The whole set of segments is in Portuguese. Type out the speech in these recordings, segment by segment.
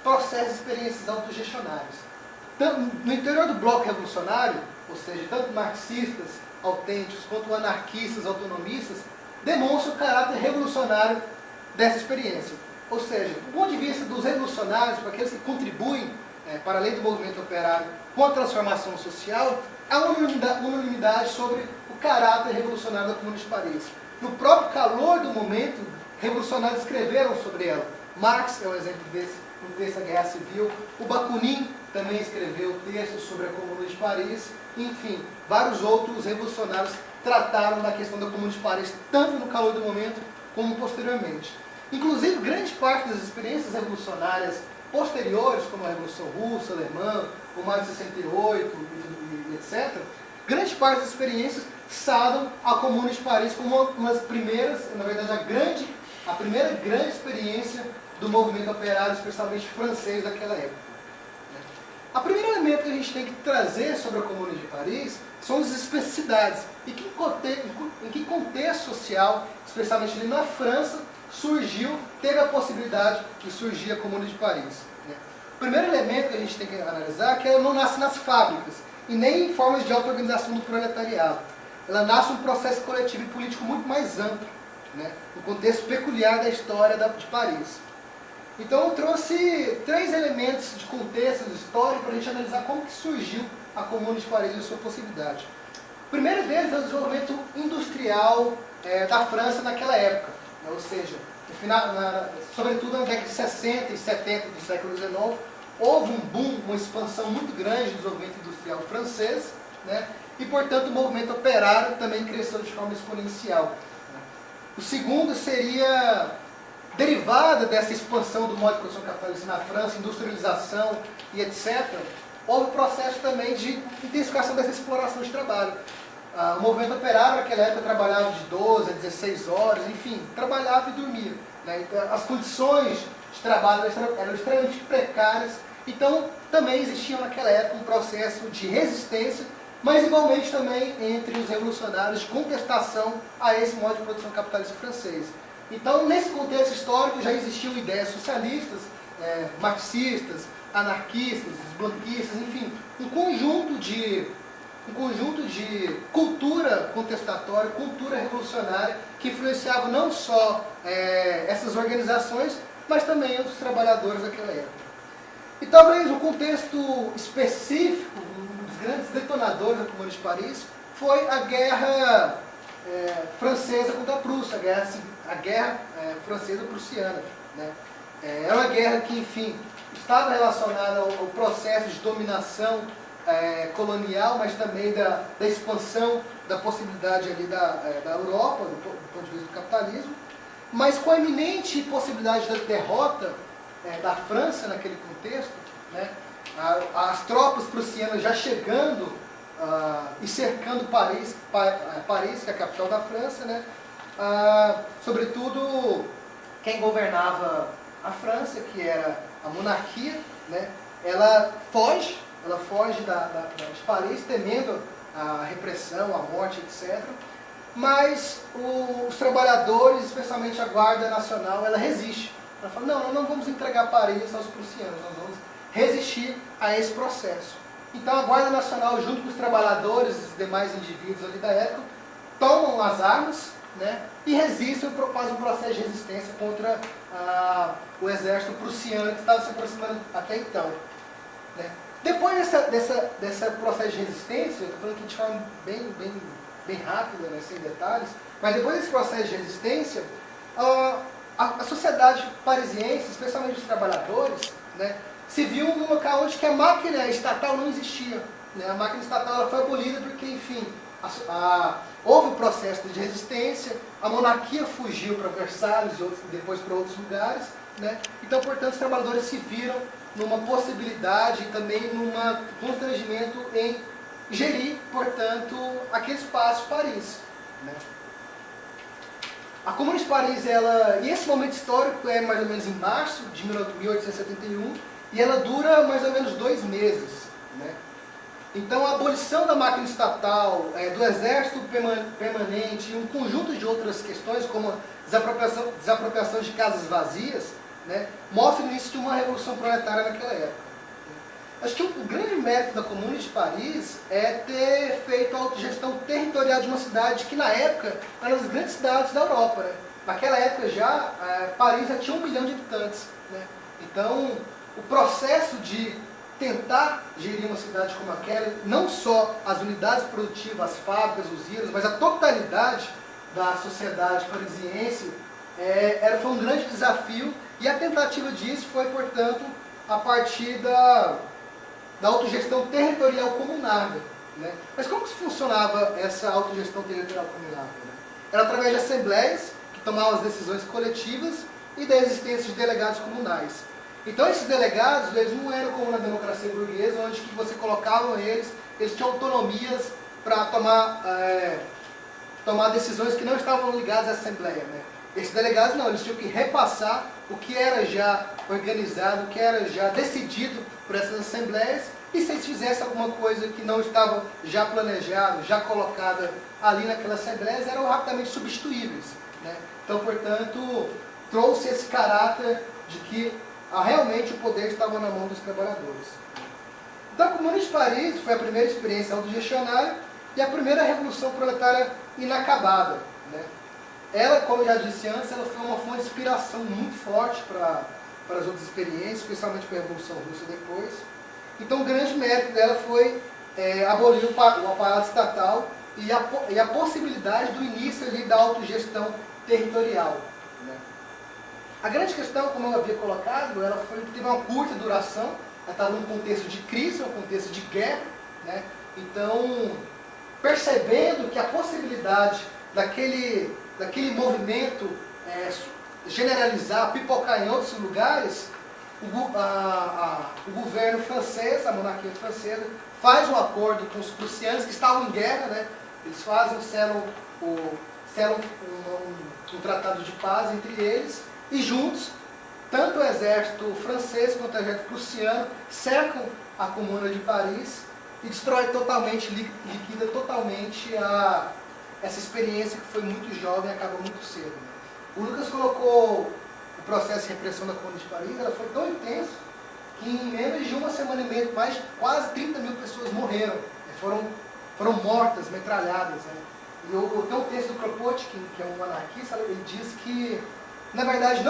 processos e experiências autogestionários. No interior do bloco revolucionário, ou seja, tanto marxistas autênticos quanto anarquistas autonomistas, demonstram o caráter revolucionário dessa experiência. Ou seja, do ponto de vista dos revolucionários, para aqueles que contribuem para além do movimento operário com a transformação social, há uma unanimidade sobre o caráter revolucionário da Comuna de Paris. No próprio calor do momento, revolucionários escreveram sobre ela. Marx é um exemplo desse, no texto da Guerra Civil. O Bakunin também escreveu textos sobre a Comuna de Paris. Enfim, vários outros revolucionários trataram da questão da Comuna de Paris, tanto no calor do momento como posteriormente. Inclusive, grande parte das experiências revolucionárias posteriores, como a Revolução Russa, Alemã, o Maio de 68, etc., grande parte das experiências sadam a Comuna de Paris como uma das primeiras, na verdade, a primeira grande experiência do movimento operário, especialmente francês, daquela época. O primeiro elemento que a gente tem que trazer sobre a Comuna de Paris são as especificidades. E em que contexto social, especialmente ali na França, teve a possibilidade de surgir a Comuna de Paris. O primeiro elemento que a gente tem que analisar é que ela não nasce nas fábricas e nem em formas de auto-organização do proletariado. Ela nasce um processo coletivo e político muito mais amplo, no contexto peculiar da história de Paris. Então eu trouxe 3 elementos de contexto histórico para a gente analisar como que surgiu a Comuna de Paris e a sua possibilidade. O primeiro deles é o desenvolvimento industrial da França naquela época, ou seja, sobretudo na década de 60 e 70 do século XIX, houve um boom, uma expansão muito grande do desenvolvimento industrial francês, e portanto o movimento operário também cresceu de forma exponencial. O segundo seria, derivada dessa expansão do modo de produção capitalista na França, industrialização e etc., houve um processo também de intensificação dessa exploração de trabalho. O movimento operário naquela época trabalhava de 12 a 16 horas, enfim, trabalhava e dormia. Então, as condições de trabalho eram extremamente precárias, então também existia naquela época um processo de resistência, mas igualmente também entre os revolucionários de contestação a esse modo de produção capitalista francês. Então, nesse contexto histórico já existiam ideias socialistas, marxistas, anarquistas, blanquistas, enfim, um conjunto de cultura contestatória, cultura revolucionária, que influenciava não só essas organizações, mas também os trabalhadores daquela época. E talvez um contexto específico, um dos grandes detonadores da Comuna de Paris, foi a Guerra Francesa contra a Prússia, a Guerra Francesa-Prussiana. Era uma guerra que, enfim, estava relacionada ao processo de dominação colonial, mas também da expansão da possibilidade ali da Europa, do ponto de vista do capitalismo, mas com a iminente possibilidade da derrota da França naquele contexto, as tropas prussianas já chegando e cercando Paris, que é a capital da França, sobretudo quem governava a França, que era a monarquia, ela foge de Paris, temendo a repressão, a morte, etc. Mas os trabalhadores, especialmente a Guarda Nacional, ela resiste. Ela fala, não, nós não vamos entregar Paris aos prussianos, nós vamos resistir a esse processo. Então a Guarda Nacional, junto com os trabalhadores e os demais indivíduos ali da época, tomam as armas, e resistem, fazem um processo de resistência contra o exército prussiano que estava se aproximando até então. Depois desse processo de resistência, eu estou falando aqui de forma bem rápida, sem detalhes, mas depois desse processo de resistência, a sociedade parisiense, especialmente os trabalhadores, se viu num local onde que a máquina estatal não existia. A máquina estatal ela foi abolida porque, enfim, houve um processo de resistência, a monarquia fugiu para Versalhes e depois para outros lugares, então, portanto, os trabalhadores se viram numa possibilidade e também num constrangimento em gerir, portanto, aquele espaço Paris. A Comuna de Paris, e esse momento histórico é mais ou menos em março de 1871, e ela dura mais ou menos 2 meses. Então a abolição da máquina estatal, do exército permanente e um conjunto de outras questões, como desapropriação de casas vazias, né, mostra o início de uma revolução proletária naquela época. Acho que o grande mérito da Comuna de Paris é ter feito a autogestão territorial de uma cidade que na época era uma das grandes cidades da Europa. Né? Naquela época já, Paris já tinha 1 milhão de habitantes. Né? Então, o processo de tentar gerir uma cidade como aquela, não só as unidades produtivas, as fábricas, usinas, mas a totalidade da sociedade parisiense, foi um grande desafio, e a tentativa disso foi, portanto, a partir da autogestão territorial comunada. Né? Mas como que funcionava essa autogestão territorial comunada? Né? Era através de assembleias, que tomavam as decisões coletivas, e da existência de delegados comunais. Então esses delegados, eles não eram como na democracia burguesa, onde que você colocava eles tinham autonomias para tomar decisões que não estavam ligadas à assembleia. Né? Esses delegados não, eles tinham que repassar o que era já organizado, o que era já decidido por essas assembleias, e se eles fizessem alguma coisa que não estava já planejado, já colocada ali naquelas assembleias, eram rapidamente substituíveis. Né? Então, portanto, trouxe esse caráter de que realmente o poder estava na mão dos trabalhadores. Então, a Comuna de Paris foi a primeira experiência autogestionária e a primeira revolução proletária inacabada. Né? Ela, como eu já disse antes, ela foi uma fonte de inspiração muito forte para as outras experiências, especialmente para a Revolução Russa depois. Então, o grande mérito dela foi abolir o aparato estatal e a possibilidade do início ali da autogestão territorial. Né? A grande questão, como eu havia colocado, ela teve uma curta duração, ela estava num contexto de crise, um contexto de guerra. Né? Então, percebendo que a possibilidade daquele movimento generalizar, pipocar em outros lugares, o governo francês, a monarquia francesa, faz um acordo com os prussianos que estavam em guerra. Né? Eles selam um tratado de paz entre eles, e juntos, tanto o exército francês quanto o exército prussiano cercam a Comuna de Paris e destrói totalmente, liquida totalmente essa experiência que foi muito jovem e acaba muito cedo. Né? O Lucas colocou o processo de repressão da Comuna de Paris, ela foi tão intenso que em menos de uma semana e meia, quase 30 mil pessoas morreram, foram mortas, metralhadas. Né? E tem um texto do Kropotkin, que é um anarquista, ele diz que, na verdade,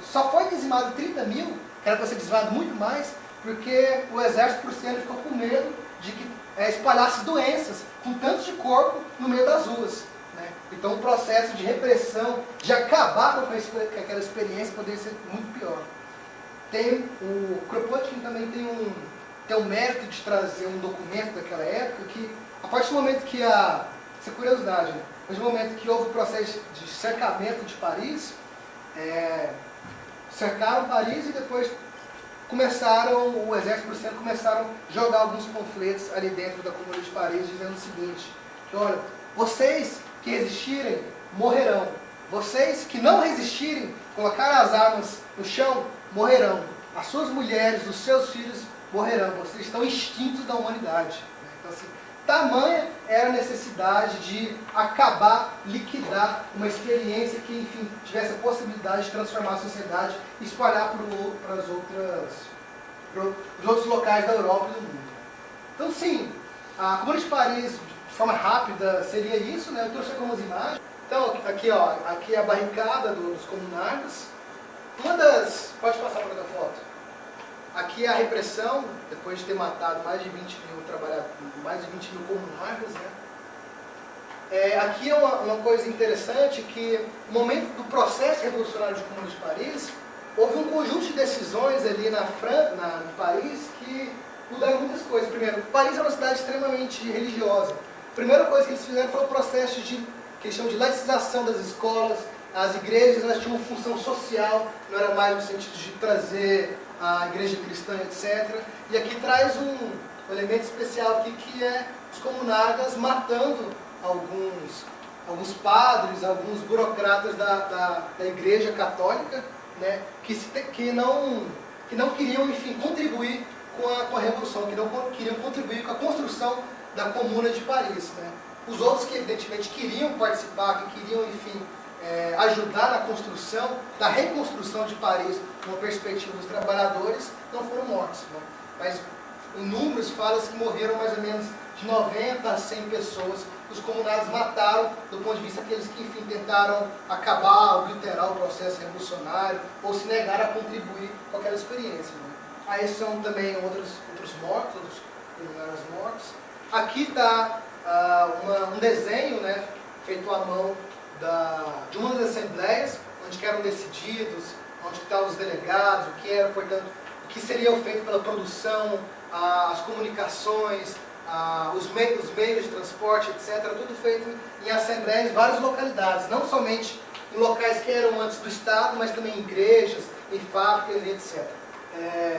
só foi dizimado 30 mil, que era para ser dizimado muito mais, porque o exército prussiano ficou com medo de que espalhasse doenças com tantos de corpo no meio das ruas. Né? Então o processo de repressão, de acabar com aquela experiência, poderia ser muito pior. O Kropotkin também tem o mérito de trazer um documento daquela época que, a partir do momento que essa curiosidade, né? A partir do momento que houve o processo de cercamento de Paris, cercaram Paris e depois o exército prussiano começaram a jogar alguns panfletos ali dentro da Comuna de Paris, dizendo o seguinte, que olha, vocês que resistirem, morrerão. Vocês que não resistirem, colocarem as armas no chão, morrerão. As suas mulheres, os seus filhos morrerão. Vocês estão extintos da humanidade. Então, assim, tamanha era a necessidade de acabar, liquidar uma experiência que, enfim, tivesse a possibilidade de transformar a sociedade e espalhar para os outros locais da Europa e do mundo. Então, sim, a Comuna de Paris, de forma rápida, seria isso, né? Eu trouxe algumas imagens. Então, aqui é a barricada dos comunardas. Pode passar para outra foto. Aqui é a repressão, depois de ter matado mais de 20 mil comunardas. Né? Aqui é uma coisa interessante, que no momento do processo revolucionário de Comuna de Paris, houve um conjunto de decisões ali em Paris que mudaram muitas coisas. Primeiro, Paris é uma cidade extremamente religiosa. A primeira coisa que eles fizeram foi o processo que eles chamam de laicização das escolas. As igrejas, elas tinham uma função social, não era mais no sentido de trazer a igreja cristã, etc. E aqui traz um elemento especial aqui, que é os comunardas matando alguns padres, alguns burocratas da igreja católica, né, que não queriam, enfim, contribuir com a revolução, que não queriam contribuir com a construção da Comuna de Paris. Né. Os outros que evidentemente queriam participar, que queriam, enfim, ajudar na construção, na reconstrução de Paris, com a perspectiva dos trabalhadores, não foram mortos. Né? Mas em números fala-se que morreram mais ou menos de 90 a 100 pessoas. Os comunados mataram do ponto de vista aqueles que, enfim, tentaram acabar, obliterar o processo revolucionário ou se negaram a contribuir com aquela experiência. Né? Aí são também outros mortos, outros comunados mortos. Aqui está um desenho, né, feito à mão de uma das assembleias, onde eram decididos, onde estavam os delegados, o que era, portanto, o que seria feito pela produção, as comunicações, os meios de transporte, etc. Tudo feito em assembleias em várias localidades, não somente em locais que eram antes do Estado, mas também em igrejas, em fábricas e etc.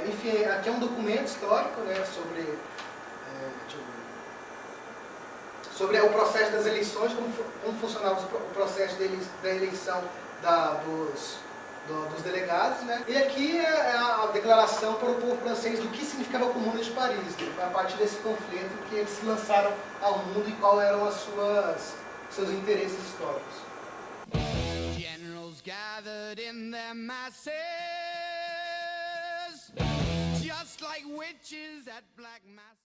Enfim, aqui é um documento histórico, né, sobre o processo das eleições, como funcionava o processo da eleição dos delegados, né? E aqui é a declaração para o povo francês do que significava a Comuna de Paris, né? Foi a partir desse conflito que eles se lançaram ao mundo e quais eram seus interesses históricos. Generals gathered in their masses, just like witches at black mass.